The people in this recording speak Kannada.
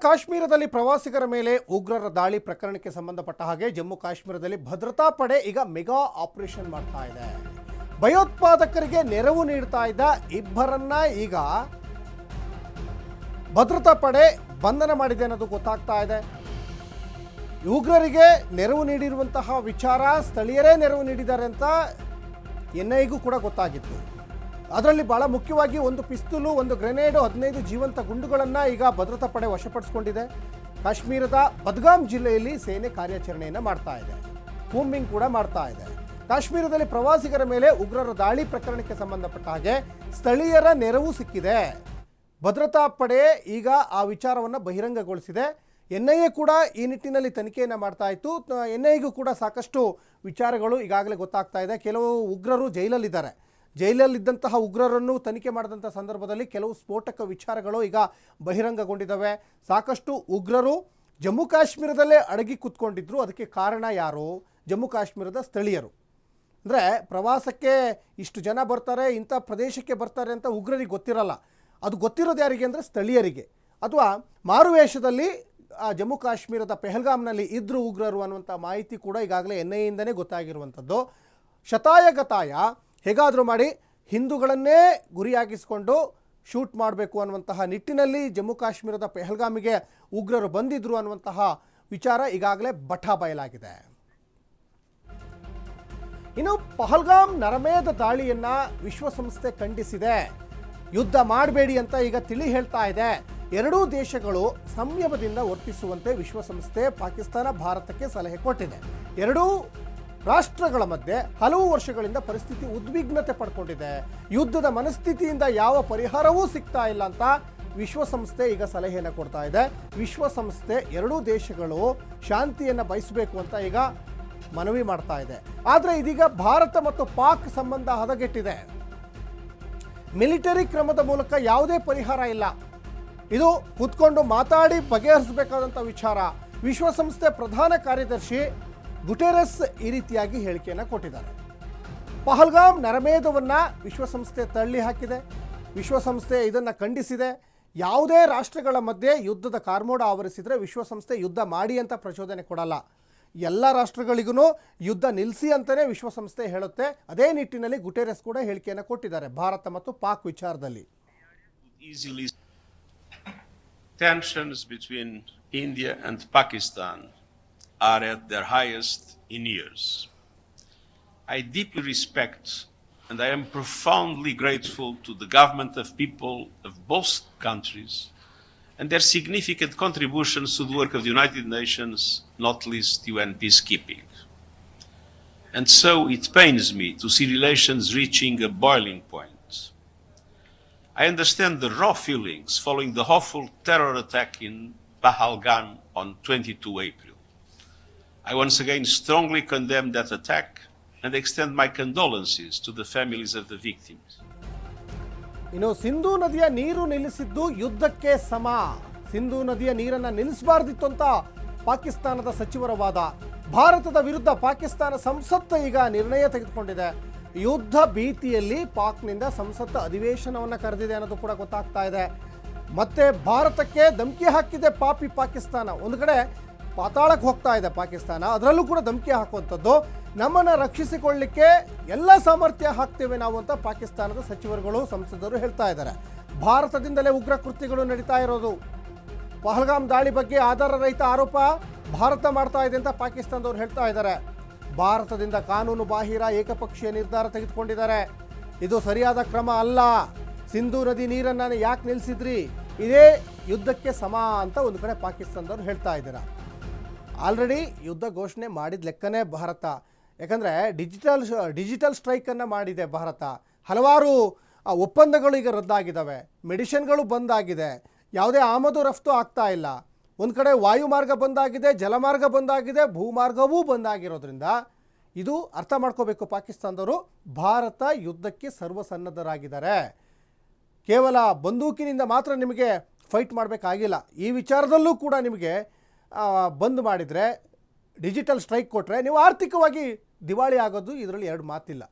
ಕಾಶ್ಮೀರದಲ್ಲಿ ಪ್ರವಾಸಿಗರ ಮೇಲೆ ಉಗ್ರರ ದಾಳಿ ಪ್ರಕರಣಕ್ಕೆ ಸಂಬಂಧಪಟ್ಟ ಹಾಗೆ ಜಮ್ಮು ಕಾಶ್ಮೀರದಲ್ಲಿ ಭದ್ರತಾ ಪಡೆ ಈಗ ಮೆಗಾ ಆಪರೇಷನ್ ಮಾಡ್ತಾ ಇದೆ. ಭಯೋತ್ಪಾದಕರಿಗೆ ನೆರವು ನೀಡ್ತಾ ಇದ್ದ ಇಬ್ಬರನ್ನ ಈಗ ಭದ್ರತಾ ಪಡೆ ಬಂಧನ ಮಾಡಿದೆ ಅನ್ನೋದು ಗೊತ್ತಾಗ್ತಾ ಇದೆ. ಉಗ್ರರಿಗೆ ನೆರವು ನೀಡಿರುವಂತಹ ವಿಚಾರ ಸ್ಥಳೀಯರೇ ನೆರವು ನೀಡಿದ್ದಾರೆ ಅಂತ ಎನ್ಐಗೂ ಕೂಡ ಗೊತ್ತಾಗಿತ್ತು. ಅದರಲ್ಲಿ ಬಹಳ ಮುಖ್ಯವಾಗಿ ಒಂದು ಪಿಸ್ತೂಲು, ಒಂದು ಗ್ರೆನೇಡು, 15 ಜೀವಂತ ಗುಂಡುಗಳನ್ನು ಈಗ ಭದ್ರತಾ ಪಡೆ ವಶಪಡಿಸಿಕೊಂಡಿದೆ. ಕಾಶ್ಮೀರದ ಬದ್ಗಾಮ್ ಜಿಲ್ಲೆಯಲ್ಲಿ ಸೇನೆ ಕಾರ್ಯಾಚರಣೆಯನ್ನು ಮಾಡ್ತಾ ಇದೆ, ಕೂಂಬಿಂಗ್ ಕೂಡ ಮಾಡ್ತಾ ಇದೆ. ಕಾಶ್ಮೀರದಲ್ಲಿ ಪ್ರವಾಸಿಗರ ಮೇಲೆ ಉಗ್ರರ ದಾಳಿ ಪ್ರಕರಣಕ್ಕೆ ಸಂಬಂಧಪಟ್ಟ ಹಾಗೆ ಸ್ಥಳೀಯರ ನೆರವು ಸಿಕ್ಕಿದೆ. ಭದ್ರತಾ ಪಡೆ ಈಗ ಆ ವಿಚಾರವನ್ನು ಬಹಿರಂಗಗೊಳಿಸಿದೆ. ಎನ್ಐಎ ಕೂಡ ಈ ನಿಟ್ಟಿನಲ್ಲಿ ತನಿಖೆಯನ್ನು ಮಾಡ್ತಾ ಇತ್ತು. ಎನ್ಐಗೂ ಕೂಡ ಸಾಕಷ್ಟು ವಿಚಾರಗಳು ಈಗಾಗಲೇ ಗೊತ್ತಾಗ್ತಾ ಇದೆ. ಕೆಲವು ಉಗ್ರರು ಜೈಲಲ್ಲಿದ್ದಾರೆ. ಜೈಲಲ್ಲಿದ್ದಂತಹ ಉಗ್ರರನ್ನು ತನಿಖೆ ಮಾಡಿದಂಥ ಸಂದರ್ಭದಲ್ಲಿ ಕೆಲವು ಸ್ಫೋಟಕ ವಿಚಾರಗಳು ಈಗ ಬಹಿರಂಗಗೊಂಡಿದ್ದಾವೆ. ಸಾಕಷ್ಟು ಉಗ್ರರು ಜಮ್ಮು ಕಾಶ್ಮೀರದಲ್ಲೇ ಅಡಗಿ ಕೂತ್ಕೊಂಡಿದ್ರು. ಅದಕ್ಕೆ ಕಾರಣ ಯಾರು? ಜಮ್ಮು ಕಾಶ್ಮೀರದ ಸ್ಥಳೀಯರು. ಅಂದರೆ ಪ್ರವಾಸಕ್ಕೆ ಇಷ್ಟು ಜನ ಬರ್ತಾರೆ, ಇಂಥ ಪ್ರದೇಶಕ್ಕೆ ಬರ್ತಾರೆ ಅಂತ ಉಗ್ರರಿಗೆ ಗೊತ್ತಿರಲ್ಲ. ಅದು ಗೊತ್ತಿರೋದು ಯಾರಿಗೆ ಅಂದರೆ ಸ್ಥಳೀಯರಿಗೆ. ಅಥವಾ ಮಾರುವೇಷದಲ್ಲಿ ಜಮ್ಮು ಕಾಶ್ಮೀರದ ಪೆಹಲ್ಗಾಮ್ನಲ್ಲಿ ಇದ್ರು ಉಗ್ರರು ಅನ್ನುವಂಥ ಮಾಹಿತಿ ಕೂಡ ಈಗಾಗಲೇ ಎನ್ಐಎಯಿಂದನೇ ಗೊತ್ತಾಗಿರುವಂಥದ್ದು. ಶತಾಯಗತಾಯ ಹೇಗಾದರೂ ಮಾಡಿ ಹಿಂದೂಗಳನ್ನೇ ಗುರಿಯಾಗಿಸಿಕೊಂಡು ಶೂಟ್ ಮಾಡಬೇಕು ಅನ್ನುವಂತಹ ನಿಟ್ಟಿನಲ್ಲಿ ಜಮ್ಮು ಕಾಶ್ಮೀರದ ಪೆಹಲ್ಗಾಮಿಗೆ ಉಗ್ರರು ಬಂದಿದ್ರು ಅನ್ನುವಂತಹ ವಿಚಾರ ಈಗಾಗಲೇ ಬಠ ಬಯಲಾಗಿದೆ. ಇನ್ನು ಪಹಲ್ಗಾಮ್ ನರಮೇಧ ದಾಳಿಯನ್ನು ವಿಶ್ವಸಂಸ್ಥೆ ಖಂಡಿಸಿದೆ. ಯುದ್ಧ ಮಾಡಬೇಡಿ ಅಂತ ಈಗ ತಿಳಿ ಹೇಳ್ತಾ ಇದೆ. ಎರಡೂ ದೇಶಗಳು ಸಂಯಮದಿಂದ ವರ್ತಿಸುವಂತೆ ವಿಶ್ವಸಂಸ್ಥೆ ಪಾಕಿಸ್ತಾನ ಭಾರತಕ್ಕೆ ಸಲಹೆ ಕೊಟ್ಟಿದೆ. ಎರಡೂ ರಾಷ್ಟ್ರಗಳ ಮಧ್ಯೆ ಹಲವು ವರ್ಷಗಳಿಂದ ಪರಿಸ್ಥಿತಿ ಉದ್ವಿಗ್ನತೆ ಪಡ್ಕೊಂಡಿದೆ. ಯುದ್ಧದ ಮನಸ್ಥಿತಿಯಿಂದ ಯಾವ ಪರಿಹಾರವೂ ಸಿಗ್ತಾ ಇಲ್ಲ ಅಂತ ವಿಶ್ವಸಂಸ್ಥೆ ಈಗ ಸಲಹೆಯನ್ನು ಕೊಡ್ತಾ ಇದೆ. ವಿಶ್ವಸಂಸ್ಥೆ ಎರಡೂ ದೇಶಗಳು ಶಾಂತಿಯನ್ನು ಬಯಸಬೇಕು ಅಂತ ಈಗ ಮನವಿ ಮಾಡ್ತಾ ಇದೆ. ಆದರೆ ಇದೀಗ ಭಾರತ ಮತ್ತು ಪಾಕ್ ಸಂಬಂಧ ಹದಗೆಟ್ಟಿದೆ. ಮಿಲಿಟರಿ ಕ್ರಮದ ಮೂಲಕ ಯಾವುದೇ ಪರಿಹಾರ ಇಲ್ಲ. ಇದು ಕೂತ್ಕೊಂಡು ಮಾತಾಡಿ ಬಗೆಹರಿಸಬೇಕಾದಂಥ ವಿಚಾರ. ವಿಶ್ವಸಂಸ್ಥೆ ಪ್ರಧಾನ ಕಾರ್ಯದರ್ಶಿ ಗುಟೆರಸ್ ಈ ರೀತಿಯಾಗಿ ಹೇಳಿಕೆಯನ್ನು ಕೊಟ್ಟಿದ್ದಾರೆ. ಪಹಲ್ಗಾಮ್ ನರಮೇಧವನ್ನು ವಿಶ್ವಸಂಸ್ಥೆ ತಳ್ಳಿ ಹಾಕಿದೆ. ವಿಶ್ವಸಂಸ್ಥೆ ಇದನ್ನು ಖಂಡಿಸಿದೆ. ಯಾವುದೇ ರಾಷ್ಟ್ರಗಳ ಮಧ್ಯೆ ಯುದ್ಧದ ಕಾರ್ಮೋಡ ಆವರಿಸಿದರೆ ವಿಶ್ವಸಂಸ್ಥೆ ಯುದ್ಧ ಮಾಡಿ ಅಂತ ಪ್ರಚೋದನೆ ಕೊಡಲ್ಲ. ಎಲ್ಲ ರಾಷ್ಟ್ರಗಳಿಗೂ ಯುದ್ಧ ನಿಲ್ಲಿಸಿ ಅಂತಲೇ ವಿಶ್ವಸಂಸ್ಥೆ ಹೇಳುತ್ತೆ. ಅದೇ ನಿಟ್ಟಿನಲ್ಲಿ ಗುಟೆರಸ್ ಕೂಡ ಹೇಳಿಕೆಯನ್ನು ಕೊಟ್ಟಿದ್ದಾರೆ ಭಾರತ ಮತ್ತು ಪಾಕ್ ವಿಚಾರದಲ್ಲಿ. Tensions between India and Pakistan are at their highest in years. I deeply respect and I am profoundly grateful to the government of people of both countries and their significant contributions to the work of the United Nations, not least UN peacekeeping. And so it pains me to see relations reaching a boiling point. I understand the raw feelings following the awful terror attack in Pahalgam on 22 April. I once again strongly condemn that attack and extend my condolences to the families of the victims. ಇನ್ನು ಸಿಂಧೂ ನದಿಯ ನೀರು ನಿಲ್ಲಿಸಿದ್ದು ಯುದ್ಧಕ್ಕೆ ಸಮ. ಸಿಂಧೂ ನದಿಯ ನೀರನ್ನು ನಿಲ್ಲಿಸಬಾರ್ದಿತ್ತು ಅಂತ ಪಾಕಿಸ್ತಾನದ ಸಚಿವರ ವಾದ. ಭಾರತದ ವಿರುದ್ಧ ಪಾಕಿಸ್ತಾನ ಸಂಸತ್ತು ಈಗ ನಿರ್ಣಯ ತೆಗೆದುಕೊಂಡಿದೆ. ಯುದ್ಧ ಭೀತಿಯಲ್ಲಿ ಪಾಕ್ನಿಂದ ಸಂಸತ್ ಅಧಿವೇಶನವನ್ನು ಕರೆದಿದೆ ಅನ್ನೋದು ಕೂಡ ಗೊತ್ತಾಗ್ತಾ ಇದೆ. ಮತ್ತೆ ಭಾರತಕ್ಕೆ ಧಮಕಿ ಹಾಕಿದೆ ಪಾಪಿ ಪಾಕಿಸ್ತಾನ. ಒಂದು ಕಡೆ ಪಾತಾಳಕ್ಕೆ ಹೋಗ್ತಾ ಇದೆ ಪಾಕಿಸ್ತಾನ, ಅದರಲ್ಲೂ ಕೂಡ ಧಮಕಿ ಹಾಕುವಂಥದ್ದು. ನಮ್ಮನ್ನು ರಕ್ಷಿಸಿಕೊಳ್ಳಲಿಕ್ಕೆ ಎಲ್ಲ ಸಾಮರ್ಥ್ಯ ಹಾಕ್ತೇವೆ ನಾವು ಅಂತ ಪಾಕಿಸ್ತಾನದ ಸಚಿವರುಗಳು ಸಂಸದರು ಹೇಳ್ತಾ ಇದ್ದಾರೆ. ಭಾರತದಿಂದಲೇ ಉಗ್ರ ಕೃತ್ಯಗಳು ನಡೀತಾ ಇರೋದು. ಪಹಲ್ಗಾಮ್ ದಾಳಿ ಬಗ್ಗೆ ಆಧಾರ ರಹಿತ ಆರೋಪ ಭಾರತ ಮಾಡ್ತಾ ಇದೆ ಅಂತ ಪಾಕಿಸ್ತಾನದವ್ರು ಹೇಳ್ತಾ ಇದ್ದಾರೆ. ಭಾರತದಿಂದ ಕಾನೂನು ಬಾಹಿರ ಏಕಪಕ್ಷೀಯ ನಿರ್ಧಾರ ತೆಗೆದುಕೊಂಡಿದ್ದಾರೆ. ಇದು ಸರಿಯಾದ ಕ್ರಮ ಅಲ್ಲ. ಸಿಂಧೂ ನದಿ ನೀರನ್ನು ಯಾಕೆ ನಿಲ್ಲಿಸಿದ್ರಿ? ಇದೇ ಯುದ್ಧಕ್ಕೆ ಸಮ ಅಂತ ಒಂದು ಕಡೆ ಪಾಕಿಸ್ತಾನದವ್ರು ಹೇಳ್ತಾ ಇದ್ದಾರೆ. ಆಲ್ರೆಡಿ ಯುದ್ಧ ಘೋಷಣೆ ಮಾಡಿದ ಲೆಕ್ಕನೇ ಭಾರತ. ಯಾಕಂದರೆ ಡಿಜಿಟಲ್ ಸ್ಟ್ರೈಕನ್ನು ಮಾಡಿದೆ ಭಾರತ. ಹಲವಾರು ಒಪ್ಪಂದಗಳು ಈಗ ರದ್ದಾಗಿದ್ದಾವೆ. ಮೆಡಿಸಿನ್ಗಳು ಬಂದಾಗಿದೆ. ಯಾವುದೇ ಆಮದು ರಫ್ತು ಆಗ್ತಾ ಇಲ್ಲ. ಒಂದು ಕಡೆ ವಾಯುಮಾರ್ಗ ಬಂದಾಗಿದೆ, ಜಲಮಾರ್ಗ ಬಂದಾಗಿದೆ, ಭೂಮಾರ್ಗವೂ ಬಂದಾಗಿರೋದ್ರಿಂದ ಇದು ಅರ್ಥ ಮಾಡ್ಕೋಬೇಕು ಪಾಕಿಸ್ತಾನದವರು. ಭಾರತ ಯುದ್ಧಕ್ಕೆ ಸರ್ವಸನ್ನದ್ಧರಾಗಿದ್ದಾರೆ. ಕೇವಲ ಬಂದೂಕಿನಿಂದ ಮಾತ್ರ ನಿಮಗೆ ಫೈಟ್ ಮಾಡಬೇಕಾಗಿಲ್ಲ. ಈ ವಿಚಾರದಲ್ಲೂ ಕೂಡ ನಿಮಗೆ ಬಂದ್ ಮಾಡಿದರೆ, ಡಿಜಿಟಲ್ ಸ್ಟ್ರೈಕ್ ಕೊಟ್ಟರೆ ನೀವು ಆರ್ಥಿಕವಾಗಿ ದಿವಾಳಿ ಆಗೋದು ಇದರಲ್ಲಿ ಎರಡು ಮಾತಿಲ್ಲ.